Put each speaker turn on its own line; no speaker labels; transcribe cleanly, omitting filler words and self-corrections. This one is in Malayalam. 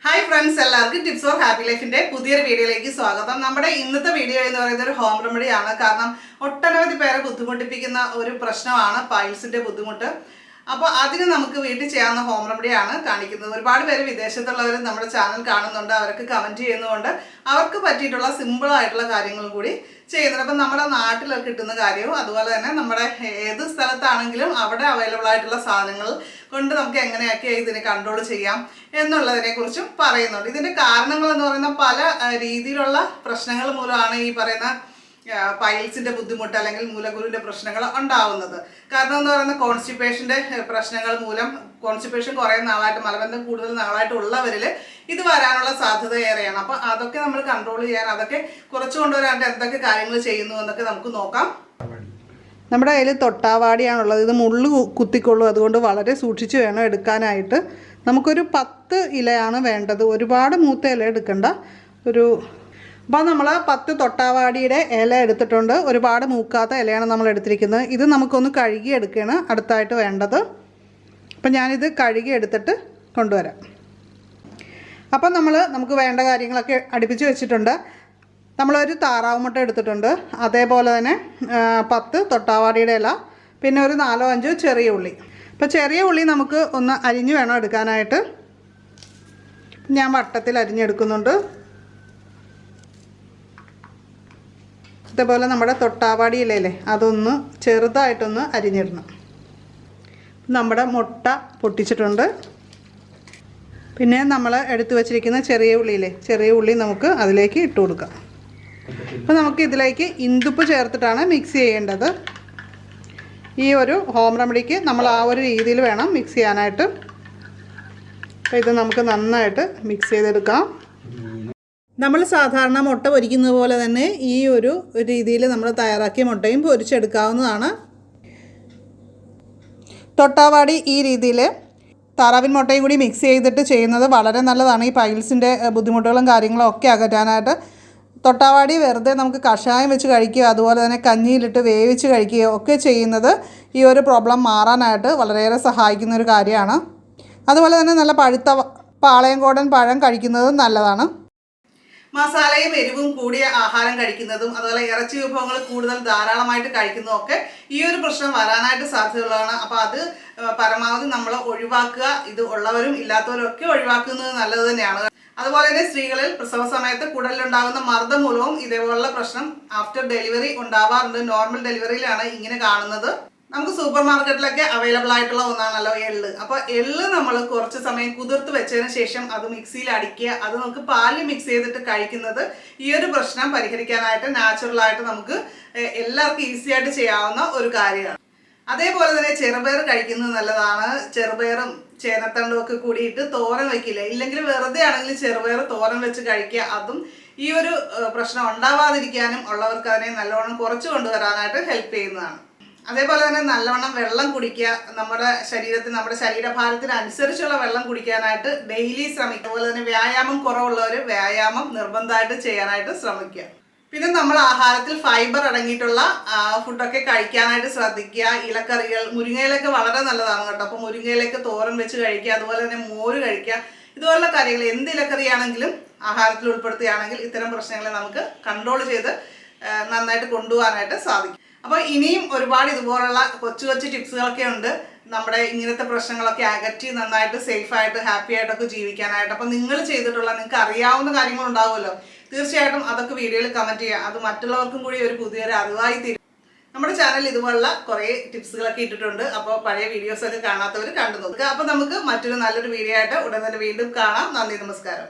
ഹായ് ഫ്രണ്ട്സ്, എല്ലാവർക്കും ടിപ്സ് ഫോർ ഹാപ്പി ലൈഫിൻ്റെ പുതിയൊരു വീഡിയോയിലേക്ക് സ്വാഗതം. നമ്മുടെ ഇന്നത്തെ വീഡിയോ എന്ന് പറയുന്നത് ഒരു ഹോം റെമഡിയാണ്. കാരണം ഒട്ടനവധി പേരെ ബുദ്ധിമുട്ടിപ്പിക്കുന്ന ഒരു പ്രശ്നമാണ് പൈൽസിൻ്റെ ബുദ്ധിമുട്ട്. അപ്പോൾ അതിന് നമുക്ക് വീട്ടിൽ ചെയ്യാവുന്ന ഹോം റെമഡിയാണ് കാണിക്കുന്നത്. ഒരുപാട് പേര് വിദേശത്തുള്ളവർ നമ്മുടെ ചാനൽ കാണുന്നുണ്ട്, അവർക്ക് കമൻറ്റ് ചെയ്യുന്നതുകൊണ്ട് അവർക്ക് പറ്റിയിട്ടുള്ള സിമ്പിളായിട്ടുള്ള കാര്യങ്ങളും കൂടി ചെയ്യുന്നുണ്ട്. അപ്പം നമ്മുടെ നാട്ടിലൊക്കെ കിട്ടുന്ന കാര്യവും അതുപോലെ തന്നെ നമ്മുടെ ഏത് സ്ഥലത്താണെങ്കിലും അവിടെ അവൈലബിൾ ആയിട്ടുള്ള സാധനങ്ങൾ കൊണ്ട് നമുക്ക് എങ്ങനെയൊക്കെ ഇതിനെ കൺട്രോൾ ചെയ്യാം എന്നുള്ളതിനെക്കുറിച്ചും പറയുന്നുണ്ട്. ഇതിൻ്റെ കാരണങ്ങൾ എന്ന് പറയുന്ന പല രീതിയിലുള്ള പ്രശ്നങ്ങൾ മൂലമാണ് ഈ പറയുന്ന പൈൽസിൻ്റെ ബുദ്ധിമുട്ട് അല്ലെങ്കിൽ മൂലക്കുരുവിൻ്റെ പ്രശ്നങ്ങൾ ഉണ്ടാവുന്നത്. കാരണം എന്ന് പറയുന്ന കോൺസ്റ്റിപ്പേഷൻ്റെ പ്രശ്നങ്ങൾ മൂലം, കോൺസ്റ്റിപ്പേഷൻ കുറേ നാളായിട്ട്, മലബന്ധം കൂടുതൽ നാളായിട്ട് ഉള്ളവരിൽ ഇത് വരാനുള്ള സാധ്യത ഏറെയാണ്. അപ്പോൾ അതൊക്കെ നമ്മൾ കൺട്രോൾ ചെയ്യാൻ, അതൊക്കെ കുറച്ച് കൊണ്ടുവരാനായിട്ട് എന്തൊക്കെ കാര്യങ്ങൾ ചെയ്യുന്നു എന്നൊക്കെ നമുക്ക് നോക്കാം. നമ്മുടെ കയ്യിൽ തൊട്ടാവാടിയാണുള്ളത്. ഇത് മുള്ളു കുത്തിക്കൊള്ളു, അതുകൊണ്ട് വളരെ സൂക്ഷിച്ച് വേണം എടുക്കാനായിട്ട്. നമുക്കൊരു 10 ഇലയാണ് വേണ്ടത്. ഒരുപാട് മൂത്ത ഇല എടുക്കണ്ട. അപ്പോൾ നമ്മൾ 10 തൊട്ടാവാടിയുടെ ഇല എടുത്തിട്ടുണ്ട്. ഒരുപാട് മൂക്കാത്ത ഇലയാണ് നമ്മൾ എടുത്തിരിക്കുന്നത്. ഇത് നമുക്കൊന്ന് കഴുകി എടുക്കുകയാണ് അടുത്തായിട്ട് വേണ്ടത്. അപ്പം ഞാനിത് കഴുകി എടുത്തിട്ട് കൊണ്ടുവരാം. അപ്പം നമുക്ക് വേണ്ട കാര്യങ്ങളൊക്കെ അടുപ്പിച്ച് വെച്ചിട്ടുണ്ട്. നമ്മളൊരു താറാവ് മുട്ട എടുത്തിട്ടുണ്ട്. അതേപോലെ തന്നെ 10 തൊട്ടാവാടിയുടെ ഇല, പിന്നെ ഒരു 4-5 ചെറിയ ഉള്ളി. അപ്പോൾ ചെറിയ ഉള്ളി നമുക്ക് ഒന്ന് അരിഞ്ഞ് വേണം എടുക്കാനായിട്ട്. ഞാൻ വട്ടത്തിൽ അരിഞ്ഞെടുക്കുന്നുണ്ട്. ഇതേപോലെ നമ്മുടെ തൊട്ടാവാടി ഇലയില്ലേ, അതൊന്ന് ചെറുതായിട്ടൊന്ന് അരിഞ്ഞിടണം. നമ്മുടെ മുട്ട പൊട്ടിച്ചിട്ടുണ്ട്. പിന്നെ നമ്മൾ എടുത്തു വച്ചിരിക്കുന്ന ചെറിയ ഉള്ളിയില്ലേ, ചെറിയ ഉള്ളി നമുക്ക് അതിലേക്ക് ഇട്ട് കൊടുക്കാം. അപ്പോൾ നമുക്ക് ഇതിലേക്ക് ഇന്ദുപ്പ് ചേർത്തിട്ടാണ് മിക്സ് ചെയ്യേണ്ടത്. ഈ ഒരു ഹോം റെമഡിക്ക് നമ്മൾ ആ ഒരു രീതിയിൽ വേണം മിക്സ് ചെയ്യാനായിട്ട്. അപ്പോൾ ഇത് നമുക്ക് നന്നായിട്ട് മിക്സ് ചെയ്തെടുക്കാം. നമ്മൾ സാധാരണ മുട്ട പൊരിക്കുന്നത് പോലെ തന്നെ ഈ ഒരു രീതിയിൽ നമ്മൾ തയ്യാറാക്കിയ മുട്ടയും പൊരിച്ചെടുക്കാവുന്നതാണ്. തൊട്ടാവാടി ഈ രീതിയിൽ താറാവിൻ മുട്ടയും കൂടി മിക്സ് ചെയ്തിട്ട് ചെയ്യുന്നത് വളരെ നല്ലതാണ്. ഈ പൈൽസിൻ്റെ ബുദ്ധിമുട്ടുകളും കാര്യങ്ങളും ഒക്കെ അകറ്റാനായിട്ട്. തൊട്ടാവാടി വെറുതെ നമുക്ക് കഷായം വെച്ച് കഴിക്കുകയോ അതുപോലെ തന്നെ കഞ്ഞിയിലിട്ട് വേവിച്ച് കഴിക്കുകയോ ഒക്കെ ചെയ്യുന്നത് ഈ ഒരു പ്രോബ്ലം മാറാനായിട്ട് വളരെയേറെ സഹായിക്കുന്ന ഒരു കാര്യമാണ്. അതുപോലെ തന്നെ നല്ല പഴുത്ത പാളയംകോടൻ പഴം കഴിക്കുന്നതും നല്ലതാണ്. മസാലയും എരിവും കൂടിയ ആഹാരം കഴിക്കുന്നതും അതുപോലെ ഇറച്ചി വിഭവങ്ങൾ കൂടുതൽ ധാരാളമായിട്ട് കഴിക്കുന്നതും ഒക്കെ ഈ ഒരു പ്രശ്നം വരാനായിട്ട് സാധ്യതയുള്ളതാണ്. അപ്പോൾ അത് പരമാവധി നമ്മൾ ഒഴിവാക്കുക. ഇത് ഉള്ളവരും ഇല്ലാത്തവരും ഒക്കെ ഒഴിവാക്കുന്നത് നല്ലത് തന്നെയാണ്. അതുപോലെ തന്നെ സ്ത്രീകളിൽ പ്രസവ സമയത്ത് കുടലിലുണ്ടാകുന്ന മർദ്ദം മൂലവും ഇതേപോലുള്ള പ്രശ്നം ആഫ്റ്റർ ഡെലിവറി ഉണ്ടാവാറുണ്ട്. നോർമൽ ഡെലിവറിയിലാണ് ഇങ്ങനെ കാണുന്നത്. നമുക്ക് സൂപ്പർ മാർക്കറ്റിലൊക്കെ അവൈലബിൾ ആയിട്ടുള്ള ഒന്നാണല്ലോ എള്ള്. അപ്പോൾ എള്ള് നമ്മൾ കുറച്ച് സമയം കുതിർത്ത് വെച്ചതിന് ശേഷം അത് മിക്സിയിൽ അടിക്കുക. അത് നമുക്ക് പാലിൽ മിക്സ് ചെയ്തിട്ട് കഴിക്കുന്നത് ഈ ഒരു പ്രശ്നം പരിഹരിക്കാനായിട്ട് നാച്ചുറലായിട്ട് നമുക്ക് എല്ലാവർക്കും ഈസി ആയിട്ട് ചെയ്യാവുന്ന ഒരു കാര്യമാണ്. അതേപോലെ തന്നെ ചെറുപയർ കഴിക്കുന്നത് നല്ലതാണ്. ചെറുപയറും ചേനത്തണ്ടും ഒക്കെ കൂടിയിട്ട് തോരൻ വയ്ക്കില്ല, ഇല്ലെങ്കിൽ വെറുതെ ആണെങ്കിലും ചെറുപയർ തോരൻ വെച്ച് കഴിക്കുക. അതും ഈ ഒരു പ്രശ്നം ഉണ്ടാവാതിരിക്കാനും ഉള്ളവർക്ക് അതിനെ നല്ലവണ്ണം കുറച്ച് കൊണ്ടുവരാനായിട്ട് ഹെൽപ്പ് ചെയ്യുന്നതാണ്. അതേപോലെ തന്നെ നല്ലവണ്ണം വെള്ളം കുടിക്കുക. നമ്മുടെ ശരീരഭാരത്തിന് അനുസരിച്ചുള്ള വെള്ളം കുടിക്കാനായിട്ട് ഡെയിലി ശ്രമിക്കുക. അതുപോലെ തന്നെ വ്യായാമം കുറവുള്ളവർ വ്യായാമം നിർബന്ധമായിട്ട് ചെയ്യാനായിട്ട് ശ്രമിക്കുക. പിന്നെ നമ്മൾ ആഹാരത്തിൽ ഫൈബർ അടങ്ങിയിട്ടുള്ള ഫുഡൊക്കെ കഴിക്കാനായിട്ട് ശ്രദ്ധിക്കുക. ഇലക്കറികൾ, മുരിങ്ങയിലൊക്കെ വളരെ നല്ലതാണ് കേട്ടോ. അപ്പോൾ മുരിങ്ങയിലൊക്കെ തോരൻ വെച്ച് കഴിക്കുക. അതുപോലെ തന്നെ മോര് കഴിക്കുക. ഇതുപോലുള്ള കാര്യങ്ങൾ എന്ത് ഇലക്കറിയാണെങ്കിലും ആഹാരത്തിൽ ഉൾപ്പെടുത്തുകയാണെങ്കിൽ ഇത്തരം പ്രശ്നങ്ങളെ നമുക്ക് കൺട്രോൾ ചെയ്ത് നന്നായിട്ട് കൊണ്ടുപോകാനായിട്ട് സാധിക്കും. അപ്പോൾ ഇനിയും ഒരുപാട് ഇതുപോലുള്ള കൊച്ചു കൊച്ചു ടിപ്സുകളൊക്കെ ഉണ്ട് നമ്മുടെ ഇങ്ങനത്തെ പ്രശ്നങ്ങളൊക്കെ അകറ്റി നന്നായിട്ട് സേഫായിട്ട് ഹാപ്പി ആയിട്ടൊക്കെ ജീവിക്കാനായിട്ട്. അപ്പോൾ നിങ്ങൾ ചെയ്തിട്ടുള്ള, നിങ്ങൾക്ക് അറിയാവുന്ന കാര്യങ്ങളുണ്ടാവുമല്ലോ, തീർച്ചയായിട്ടും അതൊക്കെ വീഡിയോയിൽ കമൻറ്റ് ചെയ്യുക. അത് മറ്റുള്ളവർക്കും കൂടി ഒരു പുതിയൊരു അറിവായി തീരും. നമ്മുടെ ചാനലിൽ ഇതുപോലുള്ള കുറേ ടിപ്സുകളൊക്കെ ഇട്ടിട്ടുണ്ട്. അപ്പോൾ പഴയ വീഡിയോസൊക്കെ കാണാത്തവർ കണ്ടു നോക്കുക. അപ്പോൾ നമുക്ക് മറ്റൊരു നല്ലൊരു വീഡിയോ ആയിട്ട് ഉടൻ തന്നെ വീണ്ടും കാണാം. നന്ദി, നമസ്കാരം.